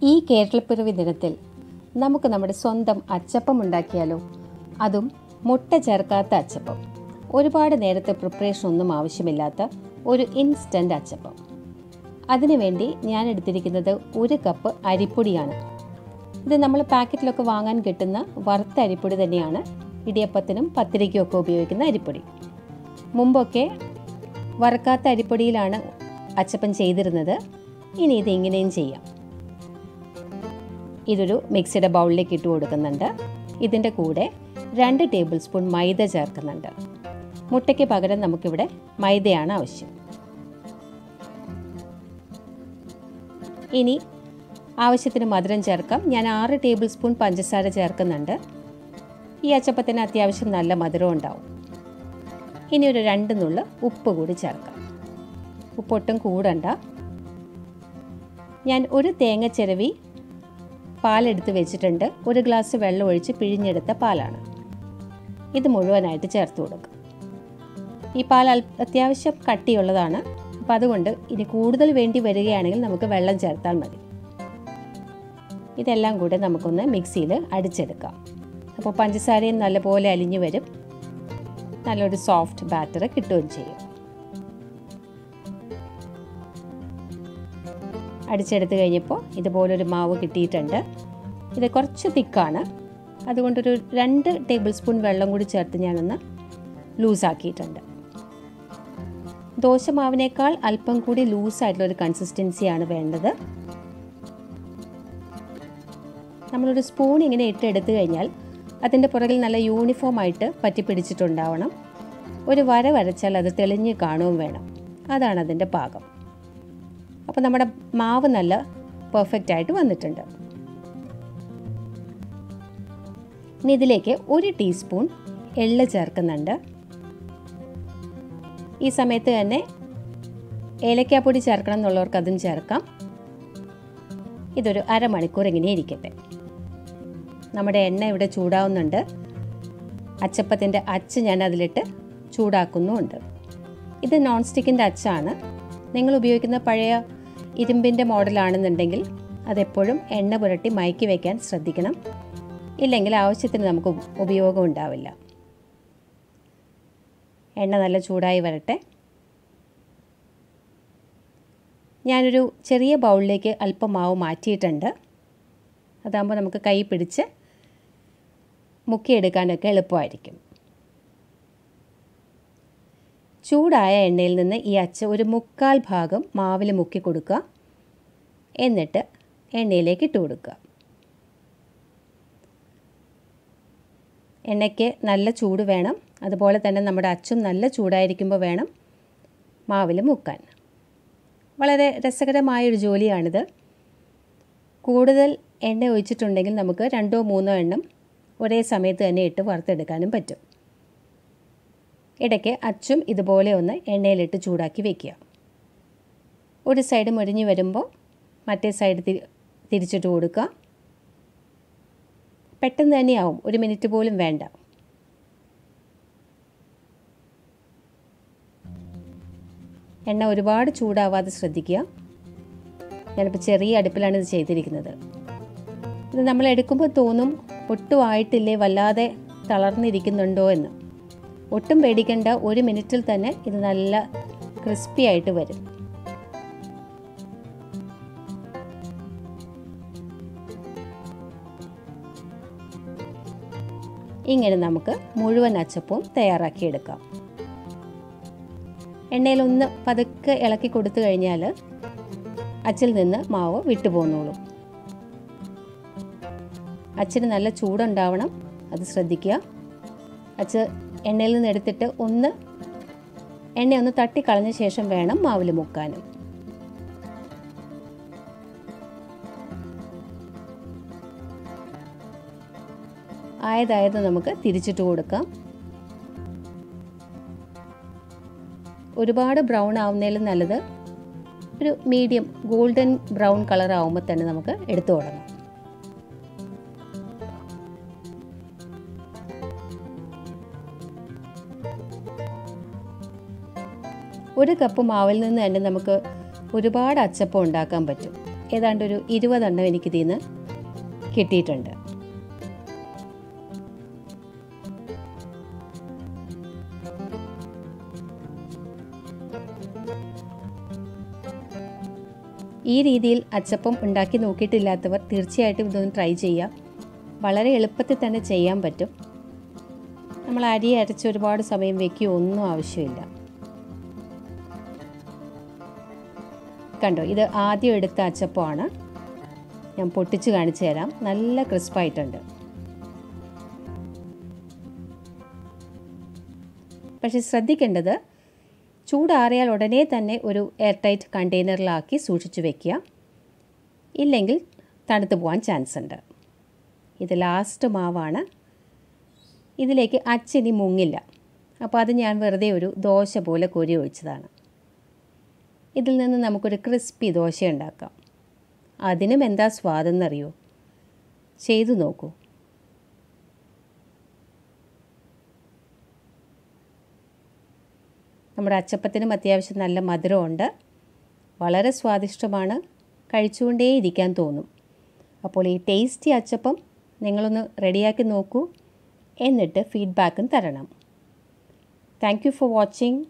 ഈ കേരളപ്പിറവി ദിനത്തിൽ നമുക്ക് നമ്മുടെ സ്വന്തം അച്ചപ്പം ഉണ്ടാക്കിയാലോ? അതും മുട്ട ചേർക്കാത്ത അച്ചപ്പം. ഒരുപാട് നേരത്തെ പ്രിപ്പറേഷൻ ഒന്നും ആവശ്യമില്ലാത്ത ഒരു ഇൻസ്റ്റൻറ്റ് അച്ചപ്പം. അതിനുവേണ്ടി ഞാൻ എടുത്തിരിക്കുന്നത് 1 കപ്പ് അരിപ്പൊടിയാണ്. ഇത് നമ്മൾ പാക്കറ്റിലൊക്കെ വാങ്ങാൻ കിട്ടുന്ന വറുത്ത അരിപ്പൊടി തന്നെയാണ്. ഇടിയപ്പത്തിനും പത്തിരിക്കും ഒക്കെ ഉപയോഗിക്കുന്ന അരിപ്പൊടി. മുമ്പൊക്കെ വറുക്കാത്ത അരിപ്പൊടിയിലാണ് അച്ചപ്പം ചെയ്തിരുന്നത്. ഇനി ഇത് ഇങ്ങനെയും ചെയ്യാം. ഇതൊരു മിക്സിയുടെ ബൗളിലേക്ക് ഇട്ട് കൊടുക്കുന്നുണ്ട്. ഇതിൻ്റെ കൂടെ 2 ടേബിൾ സ്പൂൺ മൈദ ചേർക്കുന്നുണ്ട്. മുട്ടയ്ക്ക് പകരം നമുക്കിവിടെ മൈദയാണ് ആവശ്യം. ഇനി ആവശ്യത്തിന് മധുരം ചേർക്കാം. ഞാൻ 6 ടേബിൾ സ്പൂൺ പഞ്ചസാര ചേർക്കുന്നുണ്ട്. ഈ അച്ചപ്പത്തിന് അത്യാവശ്യം നല്ല മധുരം ഉണ്ടാവും. ഇനി ഒരു 2 നുള്ള് ഉപ്പ് കൂടി ചേർക്കാം. ഉപ്പൊട്ടും കൂടണ്ട. ഞാൻ ഒരു തേങ്ങ ചിരവി പാലെടുത്ത് വെച്ചിട്ടുണ്ട്. 1 ഗ്ലാസ് വെള്ളം ഒഴിച്ച് പിഴിഞ്ഞെടുത്ത പാലാണ്. ഇത് മുഴുവനായിട്ട് ചേർത്ത് കൊടുക്കുക. ഈ പാൽ അത്യാവശ്യം കട്ടിയുള്ളതാണ്. അപ്പോൾ അതുകൊണ്ട് ഇനി കൂടുതൽ വേണ്ടി വരികയാണെങ്കിൽ നമുക്ക് വെള്ളം ചേർത്താൽ മതി. ഇതെല്ലാം കൂടെ നമുക്കൊന്ന് മിക്സിയിൽ അടിച്ചെടുക്കാം. അപ്പോൾ പഞ്ചസാരയും നല്ലപോലെ അലിഞ്ഞു വരും. നല്ലൊരു സോഫ്റ്റ് ബാറ്റർ കിട്ടുകയും ചെയ്യും. അടിച്ചെടുത്ത് കഴിഞ്ഞപ്പോൾ ഇതുപോലൊരു മാവ് കിട്ടിയിട്ടുണ്ട്. ഇത് കുറച്ച് തിക്കാണ്. അതുകൊണ്ടൊരു 2 ടേബിൾ സ്പൂൺ വെള്ളം കൂടി ചേർത്ത് ഞാനൊന്ന് ലൂസാക്കിയിട്ടുണ്ട്. ദോശമാവിനേക്കാൾ അല്പം കൂടി ലൂസായിട്ടുള്ളൊരു കൺസിസ്റ്റൻസിയാണ് വേണ്ടത്. നമ്മളൊരു സ്പൂൺ ഇങ്ങനെ ഇട്ടെടുത്തു കഴിഞ്ഞാൽ അതിൻ്റെ പുറകിൽ നല്ല യൂണിഫോം ആയിട്ട് പറ്റിപ്പിടിച്ചിട്ടുണ്ടാവണം. ഒരു വര വരച്ചാൽ അത് തെളിഞ്ഞ് കാണുകയും വേണം. അതാണ് അതിൻ്റെ പാകം. അപ്പോൾ നമ്മുടെ മാവ് നല്ല പെർഫെക്റ്റ് ആയിട്ട് വന്നിട്ടുണ്ട്. ഇനി ഇതിലേക്ക് 1 ടീസ്പൂൺ എള്ള് ചേർക്കുന്നുണ്ട്. ഈ സമയത്ത് തന്നെ ഏലക്കാപ്പൊടി ചേർക്കണം എന്നുള്ളവർക്ക് അതും ചേർക്കാം. ഇതൊരു അരമണിക്കൂർ ഇങ്ങനെ ഇരിക്കട്ടെ. നമ്മുടെ എണ്ണ ഇവിടെ ചൂടാവുന്നുണ്ട്. അച്ചപ്പത്തിൻ്റെ അച്ച് ഞാൻ അതിലിട്ട് ചൂടാക്കുന്നുമുണ്ട്. ഇത് നോൺ സ്റ്റിക്കിൻ്റെ അച്ചാണ്. നിങ്ങൾ ഉപയോഗിക്കുന്ന പഴയ ഇരുമ്പിൻ്റെ മോഡലാണെന്നുണ്ടെങ്കിൽ അതെപ്പോഴും എണ്ണ പുരട്ടി മയക്കി വയ്ക്കാൻ ശ്രദ്ധിക്കണം. ഇല്ലെങ്കിൽ ആവശ്യത്തിന് നമുക്ക് ഉപയോഗം ഉണ്ടാവില്ല. എണ്ണ നല്ല ചൂടായി വരട്ടെ. ഞാനൊരു ചെറിയ ബൗളിലേക്ക് അല്പം മാവ് മാറ്റിയിട്ടുണ്ട്. അതാകുമ്പോൾ നമുക്ക് കൈ പിടിച്ച് മുക്കിയെടുക്കാനൊക്കെ എളുപ്പമായിരിക്കും. ചൂടായ എണ്ണയിൽ നിന്ന് ഈ അച്ച് ഒരു 1/4 ഭാഗം മാവിൽ മുക്കി കൊടുക്കുക. എന്നിട്ട് എണ്ണയിലേക്ക് ഇട്ട് കൊടുക്കുക. എണ്ണയ്ക്ക് നല്ല ചൂട് വേണം. അതുപോലെ തന്നെ നമ്മുടെ അച്ചും നല്ല ചൂടായിരിക്കുമ്പോൾ വേണം മാവിൽ മുക്കാൻ. വളരെ രസകരമായൊരു ജോലിയാണിത്. കൂടുതൽ എണ്ണ ഒഴിച്ചിട്ടുണ്ടെങ്കിൽ നമുക്ക് 2 or 3 എണ്ണം ഒരേ സമയത്ത് തന്നെ ഇട്ട് വറുത്തെടുക്കാനും പറ്റും. ഇടയ്ക്ക് അച്ചും ഇതുപോലെ ഒന്ന് എണ്ണയിലിട്ട് ചൂടാക്കി വയ്ക്കുക. ഒരു സൈഡ് മൊരിഞ്ഞ് വരുമ്പോൾ മറ്റേ സൈഡ് തിരിച്ചിട്ട് കൊടുക്കുക. പെട്ടെന്ന് തന്നെയാവും, 1 മിനിറ്റ് പോലും വേണ്ട. എണ്ണ ഒരുപാട് ചൂടാവാതെ ശ്രദ്ധിക്കുക. ഞാനിപ്പോൾ ചെറിയ അടുപ്പിലാണ് ഇത് ചെയ്തിരിക്കുന്നത്. ഇത് നമ്മൾ എടുക്കുമ്പോൾ തോന്നും ഒട്ടും ആയിട്ടില്ലേ, വല്ലാതെ തളർന്നിരിക്കുന്നുണ്ടോ എന്ന്. ഒട്ടും പേടിക്കേണ്ട. 1 മിനിറ്റിൽ തന്നെ ഇത് നല്ല ക്രിസ്പി ആയിട്ട് വരും. ഇങ്ങനെ നമുക്ക് മുഴുവൻ അച്ചപ്പവും തയ്യാറാക്കിയെടുക്കാം. എണ്ണയിലൊന്ന് പതുക്കെ ഇളക്കി കൊടുത്തു കഴിഞ്ഞാൽ അച്ചിൽ നിന്ന് മാവ് വിട്ടുപോകുന്നുള്ളൂ. അച്ചിന് നല്ല ചൂടുണ്ടാവണം, അത് ശ്രദ്ധിക്കുക. അച്ച് എണ്ണയിൽ നിന്ന് എടുത്തിട്ട് എണ്ണ തട്ടിക്കളഞ്ഞ ശേഷം വേണം മാവിൽ മുക്കാനും. ആയതായത് നമുക്ക് തിരിച്ചിട്ട് കൊടുക്കാം. ഒരുപാട് ബ്രൗൺ ആവുന്നതിലും നല്ലത് ഒരു മീഡിയം ഗോൾഡൻ ബ്രൗൺ കളർ ആവുമ്പോൾ തന്നെ നമുക്ക് എടുത്തു തുടങ്ങാം. ഒരു കപ്പ് മാവിൽ നിന്ന് തന്നെ നമുക്ക് ഒരുപാട് അച്ചപ്പം ഉണ്ടാക്കാൻ പറ്റും. ഏതാണ്ടൊരു 20 എണ്ണം എനിക്കിതിൽ നിന്ന് കിട്ടിയിട്ടുണ്ട്. ഈ രീതിയിൽ അച്ചപ്പം ഉണ്ടാക്കി നോക്കിയിട്ടില്ലാത്തവർ തീർച്ചയായിട്ടും ഇതൊന്ന് ട്രൈ ചെയ്യുക. വളരെ എളുപ്പത്തിൽ തന്നെ ചെയ്യാൻ പറ്റും. നമ്മൾ അരി അരച്ച് ഒരുപാട് സമയം വയ്ക്കുകയോ ഒന്നും ആവശ്യമില്ല. കണ്ടോ, ഇത് ആദ്യം എടുത്ത അച്ചപ്പമാണ്. ഞാൻ പൊട്ടിച്ച് കാണിച്ചു തരാം. നല്ല ക്രിസ്പായിട്ടുണ്ട്. പക്ഷേ ശ്രദ്ധിക്കേണ്ടത്, ചൂടാറിയാൽ ഉടനെ തന്നെ ഒരു എയർ ടൈറ്റ് കണ്ടെയ്നറിലാക്കി സൂക്ഷിച്ചു വയ്ക്കുക. ഇല്ലെങ്കിൽ തണുത്ത് പോകാൻ ചാൻസ് ഉണ്ട്. ഇത് ലാസ്റ്റ് മാവാണ്. ഇതിലേക്ക് അച്ചിനി മുങ്ങില്ല. അപ്പോൾ അത് ഞാൻ വെറുതെ ഒരു ദോശ പോലെ കോരി ഒഴിച്ചതാണ്. ഇതിൽ നിന്ന് നമുക്കൊരു ക്രിസ്പി ദോശ ഉണ്ടാക്കാം. അതിനും എന്താ സ്വാദെന്നറിയോ? ചെയ്തു നോക്കൂ. നമ്മുടെ അച്ചപ്പത്തിനും അത്യാവശ്യം നല്ല മധുരമുണ്ട്. വളരെ സ്വാദിഷ്ടമാണ്. കഴിച്ചുകൊണ്ടേയിരിക്കാൻ തോന്നും. അപ്പോൾ ഈ ടേസ്റ്റി അച്ചപ്പം നിങ്ങളൊന്ന് റെഡിയാക്കി നോക്കൂ. എന്നിട്ട് ഫീഡ്ബാക്കും തരണം. Thank you for watching.